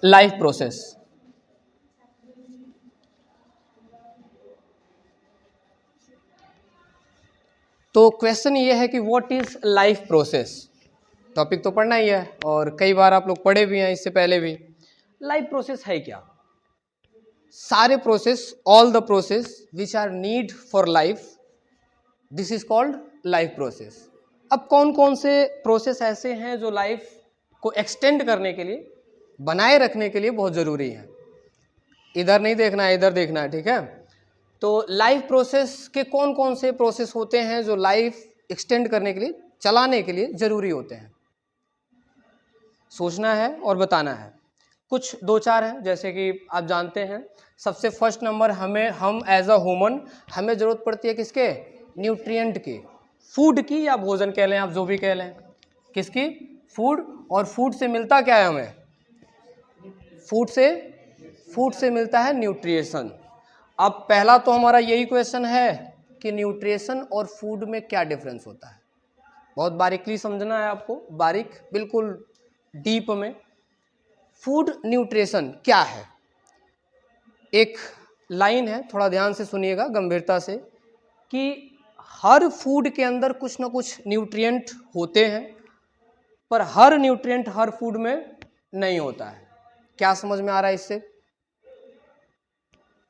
Life process. तो question ये है कि what is life process. Topic तो पढ़ना ही है और कई बार आप लोग पढ़े भी हैं इससे पहले भी। लाइफ प्रोसेस है क्या? सारे process, all the process which are need for life, this is called life process. अब कौन कौन से प्रोसेस ऐसे हैं जो लाइफ को एक्सटेंड करने के लिए, बनाए रखने के लिए बहुत ज़रूरी है। इधर नहीं देखना है, इधर देखना है, ठीक है। तो लाइफ प्रोसेस के कौन कौन से प्रोसेस होते हैं जो लाइफ एक्सटेंड करने के लिए, चलाने के लिए ज़रूरी होते हैं, सोचना है और बताना है। कुछ दो चार हैं, जैसे कि आप जानते हैं सबसे फर्स्ट नंबर हम एज अ ह्यूमन हमें ज़रूरत पड़ती है किसके? न्यूट्रिएंट की, फूड की या भोजन कह लें आप, जो भी कह लें। किसकी? फूड। और फूड से मिलता क्या है हमें? फूड से मिलता है न्यूट्रिएशन। अब पहला तो हमारा यही क्वेश्चन है कि न्यूट्रिएशन और फूड में क्या डिफरेंस होता है। बहुत बारीकली समझना है आपको, बारीक, बिल्कुल डीप में। फूड न्यूट्रिशन क्या है? एक लाइन है, थोड़ा ध्यान से सुनिएगा गंभीरता से, कि हर फूड के अंदर कुछ ना कुछ न्यूट्रिएंट होते हैं, पर हर न्यूट्रिएंट हर फूड में नहीं होता है। क्या समझ में आ रहा है इससे?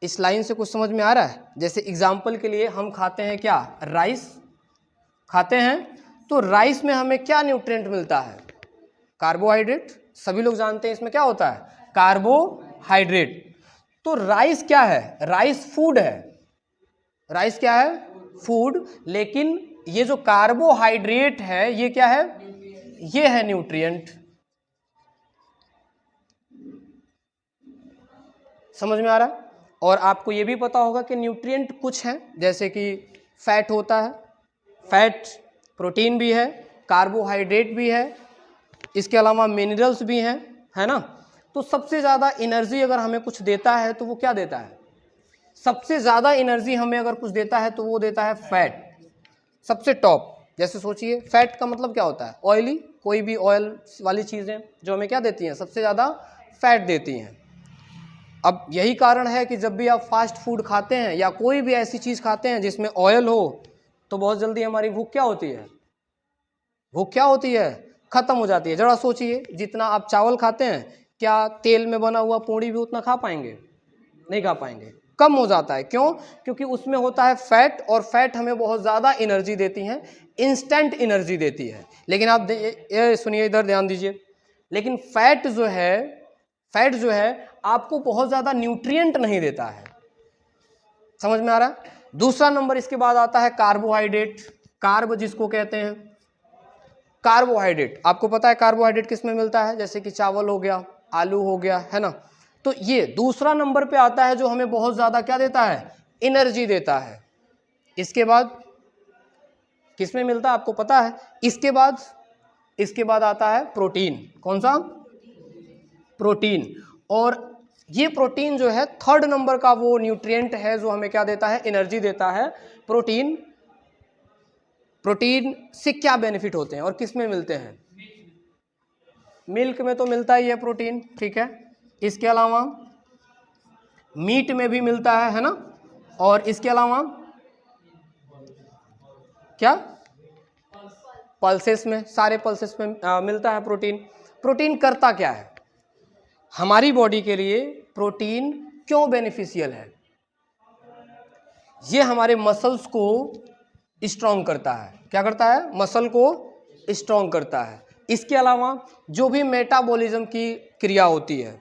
इस लाइन से कुछ समझ में आ रहा है? जैसे एग्जाम्पल के लिए हम खाते हैं क्या? राइस खाते हैं, तो राइस में हमें क्या न्यूट्रिएंट मिलता है? कार्बोहाइड्रेट। सभी लोग जानते हैं इसमें क्या होता है? कार्बोहाइड्रेट। तो राइस क्या है? राइस फूड है। राइस क्या है? फूड। लेकिन ये जो कार्बोहाइड्रेट है ये क्या है? ये है न्यूट्रिएंट। समझ में आ रहा है? और आपको ये भी पता होगा कि न्यूट्रिएंट कुछ हैं, जैसे कि फैट होता है, फैट, प्रोटीन भी है, कार्बोहाइड्रेट भी है, इसके अलावा मिनरल्स भी हैं, है ना। तो सबसे ज़्यादा एनर्जी अगर हमें कुछ देता है तो वो क्या देता है? सबसे ज़्यादा एनर्जी हमें अगर कुछ देता है तो वो देता है फैट, सबसे टॉप। जैसे सोचिए, फैट का मतलब क्या होता है? ऑयली, कोई भी ऑयल वाली चीज़ें जो हमें क्या देती हैं? सबसे ज़्यादा फैट देती हैं। अब यही कारण है कि जब भी आप फास्ट फूड खाते हैं या कोई भी ऐसी चीज़ खाते हैं जिसमें ऑयल हो, तो बहुत जल्दी हमारी भूख क्या होती है? भूख क्या होती है? खत्म हो जाती है। जरा सोचिए, जितना आप चावल खाते हैं, क्या तेल में बना हुआ पूड़ी भी उतना खा पाएंगे? नहीं खा पाएंगे, कम हो जाता है। क्यों? क्योंकि उसमें होता है फैट, और फैट हमें बहुत ज़्यादा एनर्जी देती हैं, इंस्टेंट एनर्जी देती है। लेकिन आप ये सुनिए, इधर ध्यान दीजिए, लेकिन फैट जो है आपको बहुत ज़्यादा न्यूट्रिएंट नहीं देता है। समझ में आ रहा है? दूसरा नंबर इसके बाद आता है कार्बोहाइड्रेट। कार्ब जिसको कहते हैं, कार्बोहाइड्रेट, आपको पता है कार्बोहाइड्रेट किस में मिलता है? जैसे कि चावल हो गया, आलू हो गया, है ना। तो ये दूसरा नंबर पे आता है जो हमें बहुत ज़्यादा क्या देता है? एनर्जी देता है। इसके बाद किस में मिलता है आपको पता है? इसके बाद आता है प्रोटीन। कौन सा? प्रोटीन। और ये प्रोटीन जो है थर्ड नंबर का वो न्यूट्रिएंट है जो हमें क्या देता है? एनर्जी देता है। प्रोटीन। प्रोटीन से क्या बेनिफिट होते हैं और किस में मिलते हैं? मिल्क में तो मिलता ही है प्रोटीन, ठीक है। इसके अलावा मीट में भी मिलता है ना। और इसके अलावा क्या? पल्सेस में, सारे पल्सेस में मिलता है प्रोटीन। प्रोटीन करता क्या है हमारी बॉडी के लिए? प्रोटीन क्यों बेनिफिशियल है? ये हमारे मसल्स को स्ट्रॉन्ग करता है। क्या करता है? मसल को स्ट्रॉन्ग करता है। इसके अलावा जो भी मेटाबॉलिज्म की क्रिया होती है,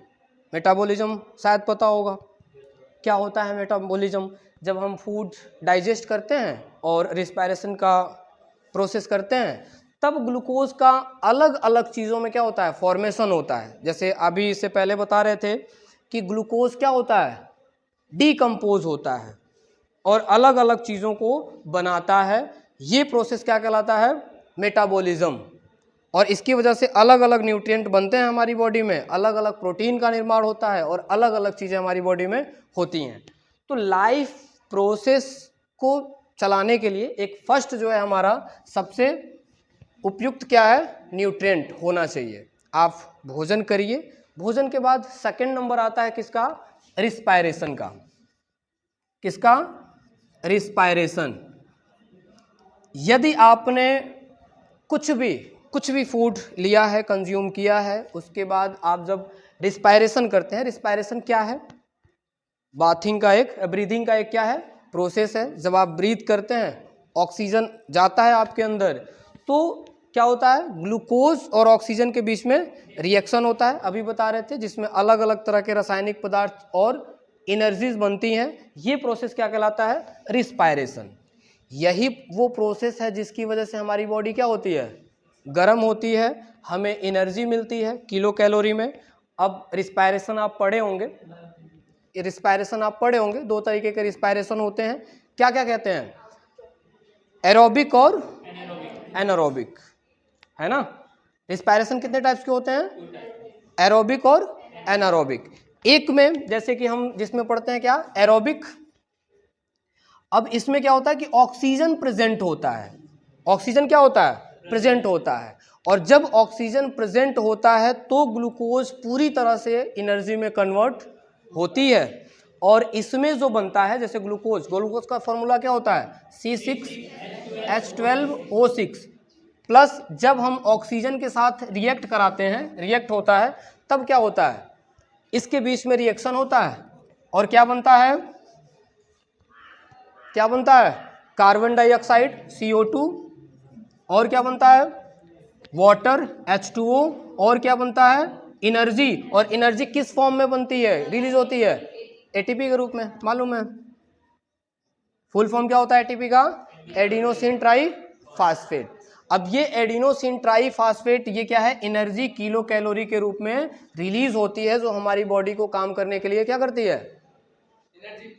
मेटाबॉलिज्म शायद पता होगा क्या होता है मेटाबॉलिज्म। जब हम फूड डाइजेस्ट करते हैं और रिस्पायरेशन का प्रोसेस करते हैं, तब ग्लूकोज का अलग अलग चीज़ों में क्या होता है? फॉर्मेशन होता है। जैसे अभी इससे पहले बता रहे थे कि ग्लूकोज क्या होता है? डीकम्पोज होता है और अलग अलग चीज़ों को बनाता है। ये प्रोसेस क्या कहलाता है? मेटाबॉलिज्म। और इसकी वजह से अलग अलग न्यूट्रिएंट बनते हैं हमारी बॉडी में, अलग अलग प्रोटीन का निर्माण होता है और अलग अलग चीज़ें हमारी बॉडी में होती हैं। तो लाइफ प्रोसेस को चलाने के लिए एक फर्स्ट जो है हमारा सबसे उपयुक्त क्या है? न्यूट्रिएंट होना चाहिए। आप भोजन करिए, भोजन के बाद सेकंड नंबर आता है किसका? रिस्पायरेशन का। किसका? रिस्पायरेशन। यदि आपने कुछ भी फूड लिया है, कंज्यूम किया है, उसके बाद आप जब रिस्पायरेशन करते हैं, रिस्पायरेशन क्या है? ब्रीदिंग का एक क्या है? प्रोसेस है। जब आप ब्रीथ करते हैं, ऑक्सीजन जाता है आपके अंदर, तो क्या होता है? ग्लूकोज और ऑक्सीजन के बीच में रिएक्शन होता है, अभी बता रहे थे, जिसमें अलग अलग तरह के रासायनिक पदार्थ और एनर्जीज बनती हैं। ये प्रोसेस क्या कहलाता है? रिस्पायरेशन। यही वो प्रोसेस है जिसकी वजह से हमारी बॉडी क्या होती है? गर्म होती है, हमें एनर्जी मिलती है किलो कैलोरी में। अब रिस्पायरेशन आप पढ़े होंगे, दो तरीके के रिस्पायरेशन होते हैं। क्या क्या कहते हैं? एरोबिक और एनारोबिक, है ना? रिस्पायरेशन कितने टाइप्स के होते हैं? एरोबिक और एनारोबिक। एक में जैसे कि हम जिसमें पढ़ते हैं क्या? एरोबिक। अब इसमें क्या होता है कि ऑक्सीजन प्रेजेंट होता है। ऑक्सीजन क्या होता है? प्रेजेंट होता है। और जब ऑक्सीजन प्रेजेंट होता है तो ग्लूकोज पूरी तरह से एनर्जी में कन्वर्ट होती है। और इसमें जो बनता है, जैसे ग्लूकोज का फॉर्मूला क्या होता है? C6H12O6 प्लस जब हम ऑक्सीजन के साथ रिएक्ट कराते हैं, रिएक्ट होता है, तब क्या होता है? इसके बीच में रिएक्शन होता है और क्या बनता है? कार्बन डाइऑक्साइड CO2, और क्या बनता है? वाटर H2O, और क्या बनता है? एनर्जी। और एनर्जी किस फॉर्म में बनती है, रिलीज होती है? ATP के रूप में। मालूम है फुल फॉर्म क्या होता है ATP का? Adenosine triphosphate. अब ये एडिनोसिन ट्राईफास्फेट ये क्या है? एनर्जी किलो कैलोरी के रूप में रिलीज होती है, जो हमारी बॉडी को काम करने के लिए क्या करती है?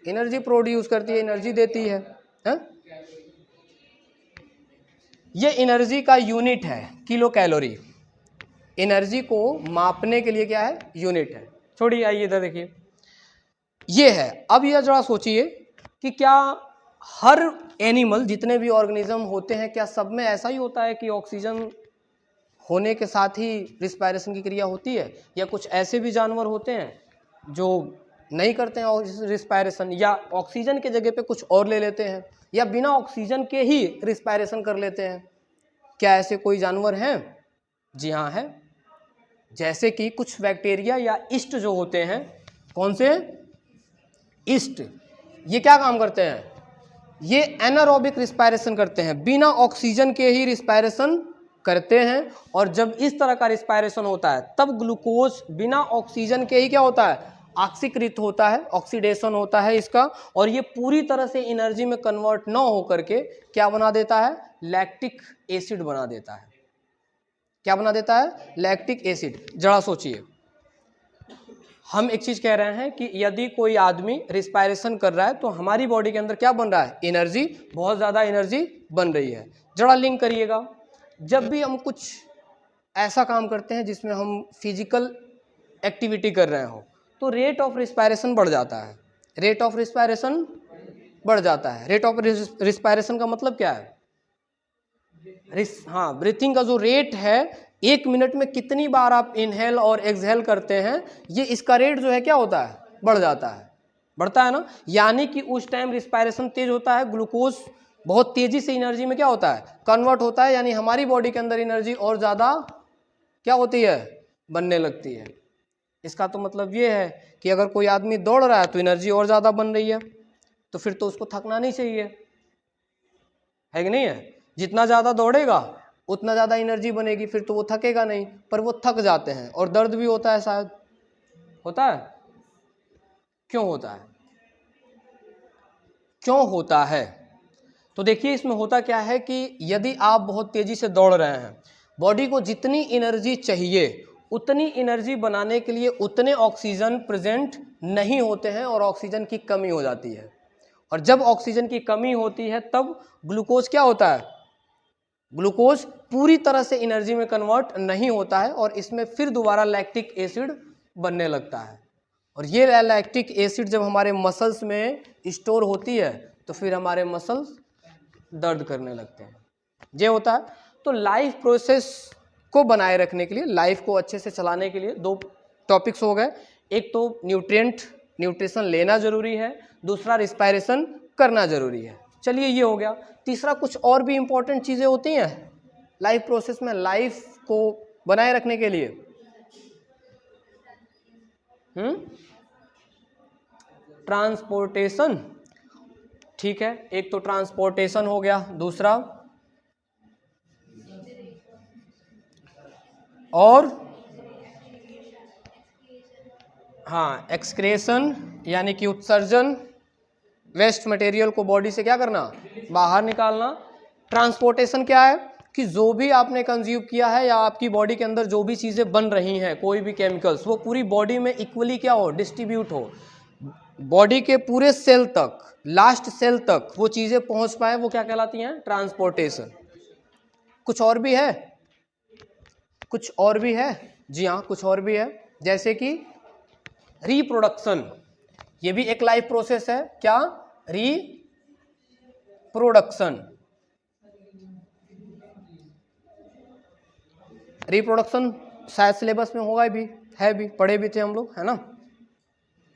एनर्जी प्रोड्यूस करती है, एनर्जी देती है, है? ये एनर्जी का यूनिट है किलो कैलोरी। एनर्जी को मापने के लिए क्या है? यूनिट है। छोड़िए, आइए इधर देखिए, ये है। अब यह जरा सोचिए कि क्या हर एनिमल, जितने भी ऑर्गेनिज्म होते हैं, क्या सब में ऐसा ही होता है कि ऑक्सीजन होने के साथ ही रिस्पायरेशन की क्रिया होती है, या कुछ ऐसे भी जानवर होते हैं जो नहीं करते हैं रिस्पायरेशन, या ऑक्सीजन के जगह पे कुछ और ले लेते हैं, या बिना ऑक्सीजन के ही रिस्पायरेशन कर लेते हैं? क्या ऐसे कोई जानवर हैं? जी हाँ, है। जैसे कि कुछ बैक्टीरिया या ईस्ट जो होते हैं, कौन से? ईस्ट। ये क्या काम करते हैं? ये एनारोबिक रिस्पायरेशन करते हैं, बिना ऑक्सीजन के ही रिस्पायरेशन करते हैं। और जब इस तरह का रिस्पायरेशन होता है, तब ग्लूकोज बिना ऑक्सीजन के ही क्या होता है? ऑक्सीकृत होता है, ऑक्सीडेशन होता है इसका, और ये पूरी तरह से एनर्जी में कन्वर्ट ना हो करके क्या बना देता है? लैक्टिक एसिड बना देता है। क्या बना देता है? Lactic acid. जरा सोचिए, हम एक चीज कह रहे हैं कि यदि कोई आदमी रिस्पायरेशन कर रहा है तो हमारी बॉडी के अंदर क्या बन रहा है? एनर्जी, बहुत ज़्यादा एनर्जी बन रही है। जरा लिंक करिएगा, जब भी हम कुछ ऐसा काम करते हैं जिसमें हम फिजिकल एक्टिविटी कर रहे हो, तो रेट ऑफ रिस्पायरेशन बढ़ जाता है। रेट ऑफ रिस्पायरेशन बढ़ जाता है। रेट ऑफ रिस्पायरेशन का मतलब क्या है? हाँ, ब्रीथिंग का जो रेट है, 1 मिनट में कितनी बार आप इनहेल और एक्सहेल करते हैं, ये इसका रेट जो है क्या होता है? बढ़ जाता है, बढ़ता है ना। यानी कि उस टाइम रिस्पायरेशन तेज होता है, ग्लूकोज बहुत तेजी से एनर्जी में क्या होता है? कन्वर्ट होता है, यानी हमारी बॉडी के अंदर एनर्जी और ज़्यादा क्या होती है? बनने लगती है। इसका तो मतलब ये है कि अगर कोई आदमी दौड़ रहा है तो एनर्जी और ज़्यादा बन रही है, तो फिर तो उसको थकना नहीं चाहिए, है कि नहीं है? जितना ज़्यादा दौड़ेगा उतना ज़्यादा एनर्जी बनेगी, फिर तो वो थकेगा नहीं, पर वो थक जाते हैं। और दर्द भी होता है, शायद होता है। क्यों होता है? क्यों होता है? तो देखिए, इसमें होता क्या है कि यदि आप बहुत तेज़ी से दौड़ रहे हैं, बॉडी को जितनी एनर्जी चाहिए उतनी एनर्जी बनाने के लिए उतने ऑक्सीजन प्रेजेंट नहीं होते हैं, और ऑक्सीजन की कमी हो जाती है। और जब ऑक्सीजन की कमी होती है, तब ग्लूकोज क्या होता है? ग्लूकोज पूरी तरह से एनर्जी में कन्वर्ट नहीं होता है, और इसमें फिर दोबारा लैक्टिक एसिड बनने लगता है। और ये लैक्टिक एसिड जब हमारे मसल्स में स्टोर होती है, तो फिर हमारे मसल्स दर्द करने लगते हैं। ये होता है। तो लाइफ प्रोसेस को बनाए रखने के लिए, लाइफ को अच्छे से चलाने के लिए 2 टॉपिक्स हो गए। एक तो न्यूट्रिशन लेना जरूरी है, दूसरा रिस्पायरेशन करना जरूरी है। चलिए ये हो गया। तीसरा कुछ और भी इंपॉर्टेंट चीज़ें होती हैं लाइफ प्रोसेस में, लाइफ को बनाए रखने के लिए। ट्रांसपोर्टेशन, ठीक है, एक तो ट्रांसपोर्टेशन हो गया, दूसरा और हाँ एक्सक्रेशन यानी कि उत्सर्जन, वेस्ट मटेरियल को बॉडी से क्या करना, बाहर निकालना। ट्रांसपोर्टेशन क्या है कि जो भी आपने कंज्यूम किया है या आपकी बॉडी के अंदर जो भी चीज़ें बन रही हैं, कोई भी केमिकल्स, वो पूरी बॉडी में इक्वली क्या हो, डिस्ट्रीब्यूट हो, बॉडी के पूरे सेल तक, लास्ट सेल तक वो चीज़ें पहुंच पाए, वो क्या कहलाती हैं, ट्रांसपोर्टेशन। कुछ और भी है, कुछ और भी है, जी हाँ कुछ और भी है, जैसे कि रिप्रोडक्शन, ये भी एक लाइफ प्रोसेस है। क्या, रिप्रोडक्शन। रिप्रोडक्शन शायद सिलेबस में होगा भी, है भी, पढ़े भी थे हम लोग, है ना,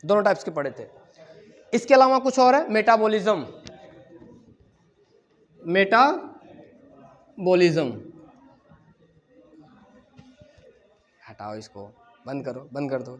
दोनों टाइप्स के पढ़े थे। इसके अलावा कुछ और है, मेटाबॉलिज्म। मेटाबॉलिज्म, हटाओ इसको, बंद करो, बंद कर दो।